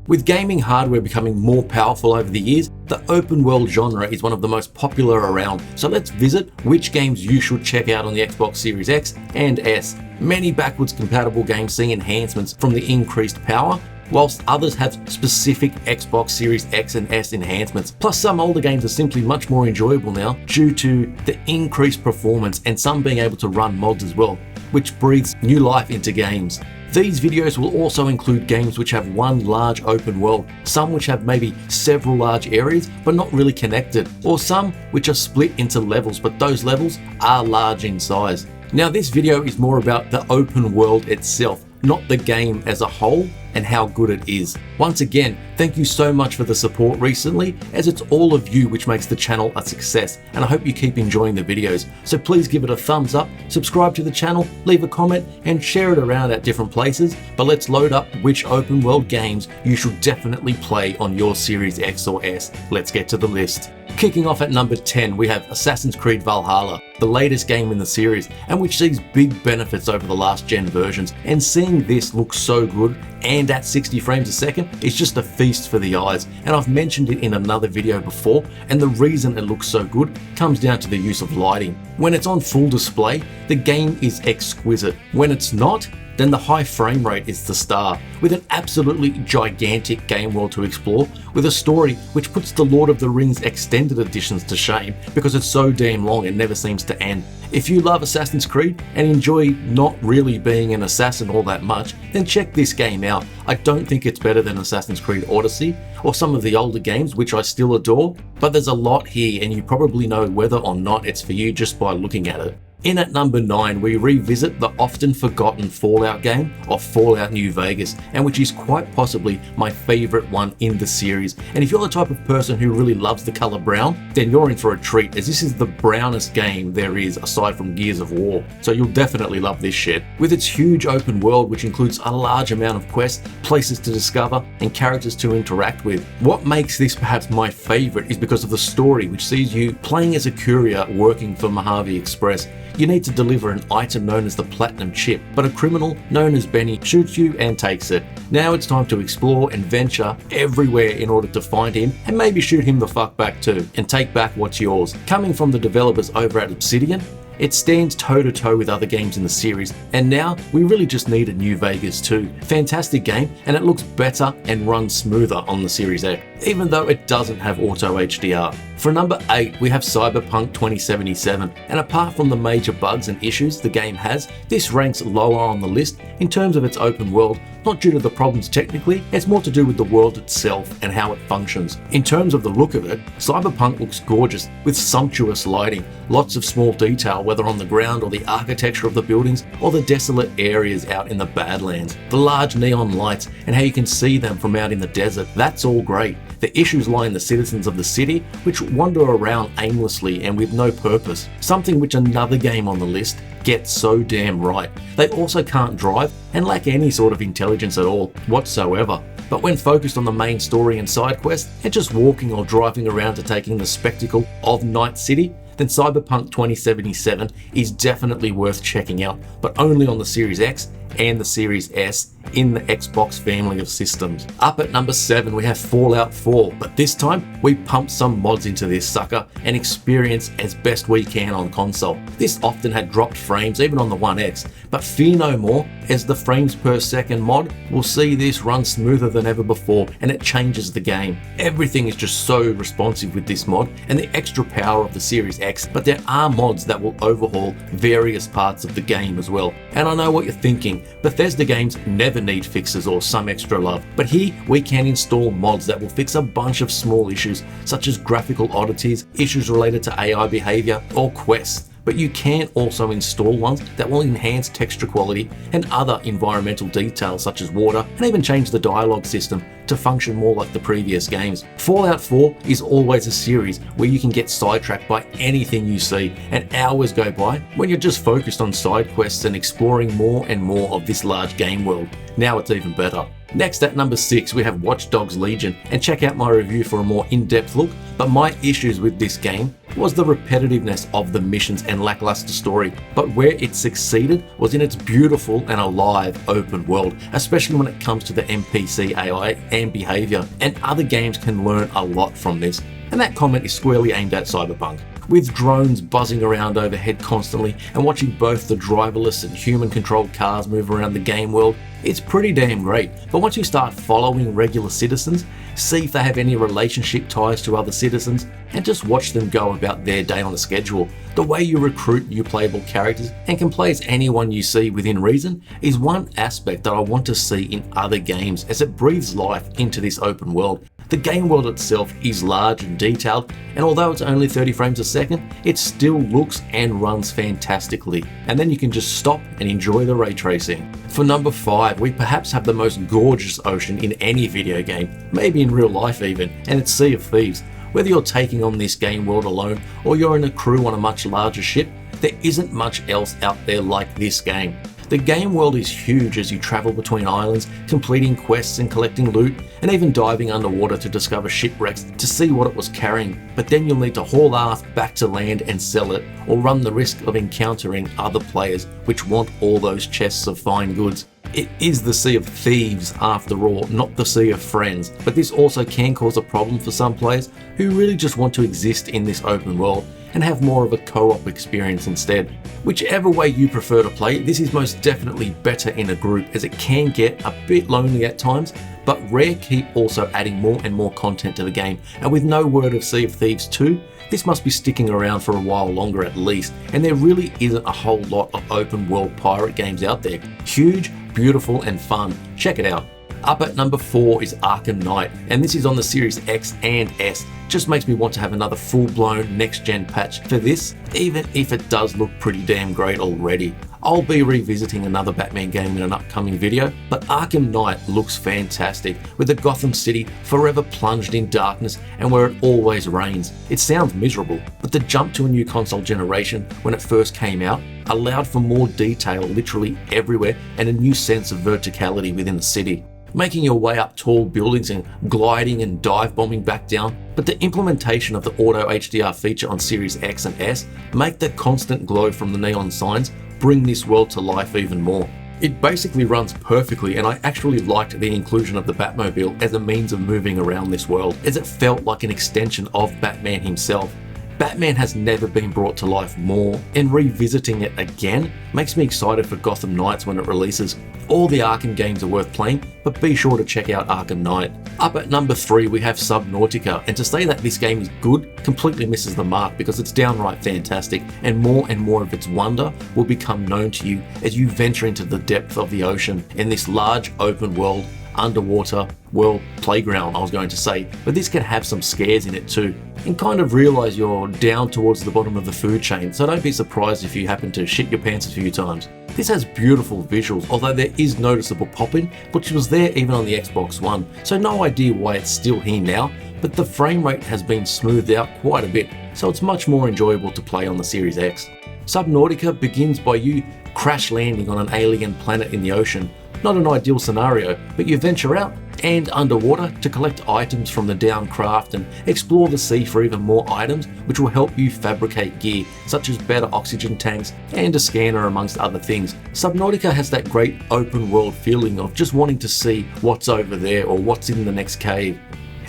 With gaming hardware becoming more powerful over the years, the open world genre is one of the most popular around, so let's visit which games you should check out on the Xbox Series X and S. Many backwards compatible games see enhancements from the increased power, whilst others have specific Xbox Series X and S enhancements. Plus, some older games are simply much more enjoyable now due to the increased performance and some being able to run mods as well, which breathes new life into games. These videos will also include games which have one large open world, some which have maybe several large areas but not really connected, or some which are split into levels but those levels are large in size. Now this video is more about the open world itself, not the game as a whole and how good it is. Once again, thank you so much for the support recently, as it's all of you which makes the channel a success, and I hope you keep enjoying the videos. So please give it a thumbs up, subscribe to the channel, leave a comment and share it around at different places. But let's load up which open world games you should definitely play on your Series X or S. Let's get to the list. Kicking off at number 10, we have Assassin's Creed Valhalla, the latest game in the series, and which sees big benefits over the last gen versions. And seeing this look so good and at 60 frames a second is just a feast for the eyes. And I've mentioned it in another video before, and the reason it looks so good comes down to the use of lighting. When it's on full display, the game is exquisite. When it's not, then the high frame rate is the star, with an absolutely gigantic game world to explore, with a story which puts the Lord of the Rings extended editions to shame because it's so damn long and never seems to end. If you love Assassin's Creed and enjoy not really being an assassin all that much, then check this game out. I don't think it's better than Assassin's Creed Odyssey or some of the older games which I still adore, but there's a lot here and you probably know whether or not it's for you just by looking at it. In at number 9, we revisit the often forgotten Fallout game of Fallout New Vegas, and which is quite possibly my favourite one in the series. And if you're the type of person who really loves the colour brown, then you're in for a treat, as this is the brownest game there is aside from Gears of War. So you'll definitely love this shit. With its huge open world, which includes a large amount of quests, places to discover, and characters to interact with. What makes this perhaps my favourite is because of the story, which sees you playing as a courier working for Mojave Express. You need to deliver an item known as the Platinum Chip, but a criminal known as Benny shoots you and takes it. Now it's time to explore and venture everywhere in order to find him and maybe shoot him the fuck back too and take back what's yours. Coming from the developers over at Obsidian, it stands toe-to-toe with other games in the series, and now we really just need a New Vegas 2. Fantastic game, and it looks better and runs smoother on the Series X, even though it doesn't have auto HDR. For number 8, we have Cyberpunk 2077, and apart from the major bugs and issues the game has, this ranks lower on the list in terms of its open world, not due to the problems technically, it's more to do with the world itself and how it functions. In terms of the look of it, Cyberpunk looks gorgeous with sumptuous lighting, lots of small detail whether on the ground or the architecture of the buildings or the desolate areas out in the Badlands. The large neon lights and how you can see them from out in the desert, that's all great. The issues lie in the citizens of the city, which wander around aimlessly and with no purpose, something which another game on the list gets so damn right. They also can't drive and lack any sort of intelligence at all whatsoever. But when focused on the main story and side quests, and just walking or driving around to take in the spectacle of Night City, then Cyberpunk 2077 is definitely worth checking out, but only on the Series X and the Series S in the Xbox family of systems. Up at number 7, we have Fallout 4, but this time we pumped some mods into this sucker and experience as best we can on console. This often had dropped frames even on the One X, but fear no more, as the frames per second mod will see this run smoother than ever before, and it changes the game. Everything is just so responsive with this mod and the extra power of the Series X, but there are mods that will overhaul various parts of the game as well. And I know what you're thinking, Bethesda games never need fixes or some extra love, but here we can install mods that will fix a bunch of small issues such as graphical oddities, issues related to AI behavior, or quests. But you can also install ones that will enhance texture quality and other environmental details such as water, and even change the dialogue system to function more like the previous games. Fallout 4 is always a series where you can get sidetracked by anything you see, and hours go by when you're just focused on side quests and exploring more and more of this large game world. Now it's even better. Next at number 6, we have Watch Dogs Legion, and check out my review for a more in-depth look, but my issues with this game was the repetitiveness of the missions and lackluster story, but where it succeeded was in its beautiful and alive open world, especially when it comes to the NPC AI and behaviour, and other games can learn a lot from this, and that comment is squarely aimed at Cyberpunk. With drones buzzing around overhead constantly and watching both the driverless and human-controlled cars move around the game world, it's pretty damn great. But once you start following regular citizens, see if they have any relationship ties to other citizens, and just watch them go about their day on a schedule, the way you recruit new playable characters and can play as anyone you see within reason is one aspect that I want to see in other games, as it breathes life into this open world. The game world itself is large and detailed, and although it's only 30 frames a second, it still looks and runs fantastically. And then you can just stop and enjoy the ray tracing. For number 5, we perhaps have the most gorgeous ocean in any video game, maybe in real life even, and it's Sea of Thieves. Whether you're taking on this game world alone or you're in a crew on a much larger ship, there isn't much else out there like this game. The game world is huge as you travel between islands, completing quests and collecting loot, and even diving underwater to discover shipwrecks to see what it was carrying, but then you'll need to haul aft back to land and sell it, or run the risk of encountering other players which want all those chests of fine goods. It is the Sea of Thieves after all, not the Sea of Friends, but this also can cause a problem for some players who really just want to exist in this open world and have more of a co-op experience instead. Whichever way you prefer to play, this is most definitely better in a group, as it can get a bit lonely at times, but Rare keep also adding more and more content to the game, and with no word of Sea of Thieves 2, this must be sticking around for a while longer at least, and there really isn't a whole lot of open world pirate games out there. Huge, beautiful and fun. Check it out. Up at number 4 is Arkham Knight, and this is on the Series X and S. Just makes me want to have another full-blown next-gen patch for this, even if it does look pretty damn great already. I'll be revisiting another Batman game in an upcoming video, but Arkham Knight looks fantastic, with the Gotham City forever plunged in darkness and where it always rains. It sounds miserable, but the jump to a new console generation when it first came out allowed for more detail literally everywhere and a new sense of verticality within the city. Making your way up tall buildings and gliding and dive bombing back down, but the implementation of the Auto HDR feature on Series X and S make the constant glow from the neon signs bring this world to life even more. It basically runs perfectly, and I actually liked the inclusion of the Batmobile as a means of moving around this world, as it felt like an extension of Batman himself. Batman has never been brought to life more, and revisiting it again makes me excited for Gotham Knights when it releases. All the Arkham games are worth playing, but be sure to check out Arkham Knight. Up at number 3 we have Subnautica, and to say that this game is good completely misses the mark, because it's downright fantastic, and more of its wonder will become known to you as you venture into the depth of the ocean in this large open world, underwater, well, playground I was going to say, but this can have some scares in it too, and kind of realise you're down towards the bottom of the food chain, so don't be surprised if you happen to shit your pants a few times. This has beautiful visuals, although there is noticeable popping, which was there even on the Xbox One, so no idea why it's still here now, but the frame rate has been smoothed out quite a bit, so it's much more enjoyable to play on the Series X. Subnautica begins by you crash landing on an alien planet in the ocean. Not an ideal scenario, but you venture out and underwater to collect items from the downed craft and explore the sea for even more items which will help you fabricate gear such as better oxygen tanks and a scanner amongst other things. Subnautica has that great open world feeling of just wanting to see what's over there or what's in the next cave.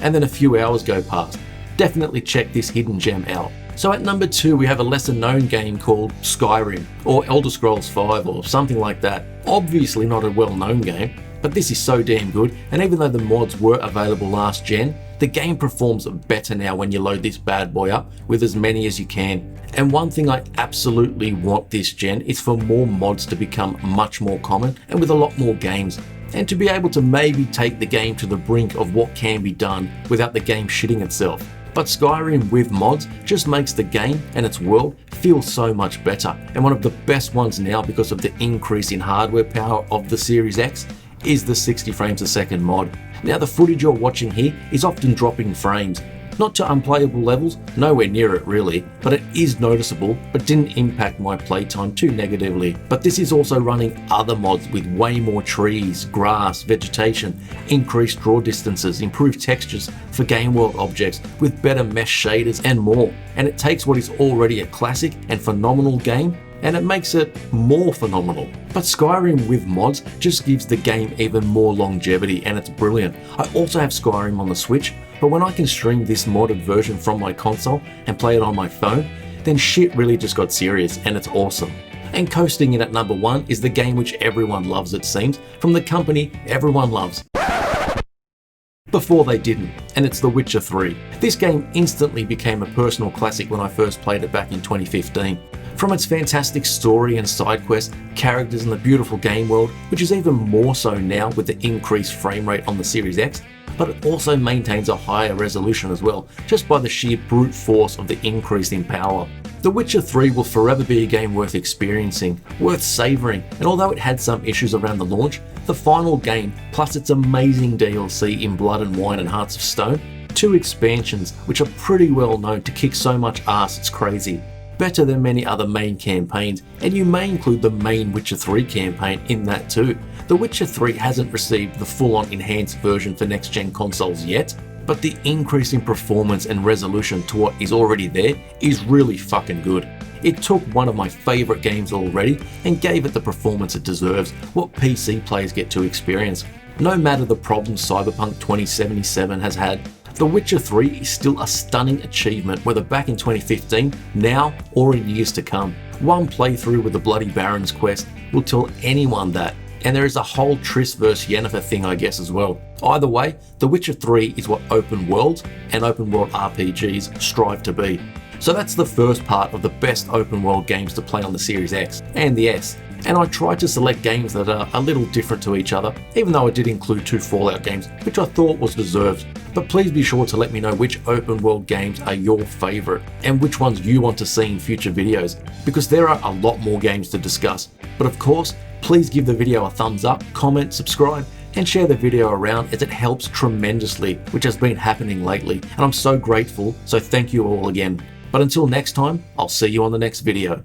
And then a few hours go past. Definitely check this hidden gem out. So at number 2 we have a lesser known game called Skyrim, or Elder Scrolls V or something like that. Obviously not a well known game, but this is so damn good, and even though the mods were available last gen, the game performs better now when you load this bad boy up with as many as you can. And one thing I absolutely want this gen is for more mods to become much more common and with a lot more games, and to be able to maybe take the game to the brink of what can be done without the game shitting itself. But Skyrim with mods just makes the game and its world feel so much better, and one of the best ones now because of the increase in hardware power of the Series X is the 60 frames a second mod. Now the footage you're watching here is often dropping frames, Not to unplayable levels, nowhere near it really, but it is noticeable, but didn't impact my playtime too negatively. But this is also running other mods with way more trees, grass, vegetation, increased draw distances, improved textures for game world objects with better mesh shaders and more. And it takes what is already a classic and phenomenal game and it makes it more phenomenal. But Skyrim with mods just gives the game even more longevity and it's brilliant. I also have Skyrim on the Switch, but when I can stream this modded version from my console and play it on my phone, then shit really just got serious and it's awesome. And coasting in at number 1 is the game which everyone loves, it seems, from the company everyone loves. Before they didn't, and it's The Witcher 3. This game instantly became a personal classic when I first played it back in 2015. From its fantastic story and side quests, characters and the beautiful game world, which is even more so now with the increased frame rate on the Series X, but it also maintains a higher resolution as well, just by the sheer brute force of the increase in power. The Witcher 3 will forever be a game worth experiencing, worth savouring, and although it had some issues around the launch, the final game, plus its amazing DLC in Blood and Wine and Hearts of Stone, 2 expansions which are pretty well known to kick so much ass it's crazy. Better than many other main campaigns, and you may include the main Witcher 3 campaign in that too. The Witcher 3 hasn't received the full-on enhanced version for next-gen consoles yet, but the increase in performance and resolution to what is already there is really fucking good. It took one of my favourite games already and gave it the performance it deserves, what PC players get to experience. No matter the problems Cyberpunk 2077 has had, The Witcher 3 is still a stunning achievement, whether back in 2015, now, or in years to come. One playthrough with the Bloody Barons quest will tell anyone that, and there is a whole Triss vs Yennefer thing I guess as well. Either way, The Witcher 3 is what open worlds and open world RPGs strive to be. So that's the first part of the best open world games to play on the Series X and the S. And I tried to select games that are a little different to each other, even though I did include 2 Fallout games, which I thought was deserved. But please be sure to let me know which open world games are your favourite and which ones you want to see in future videos, because there are a lot more games to discuss. But of course, please give the video a thumbs up, comment, subscribe, and share the video around as it helps tremendously, which has been happening lately, and I'm so grateful, so thank you all again. But until next time, I'll see you on the next video.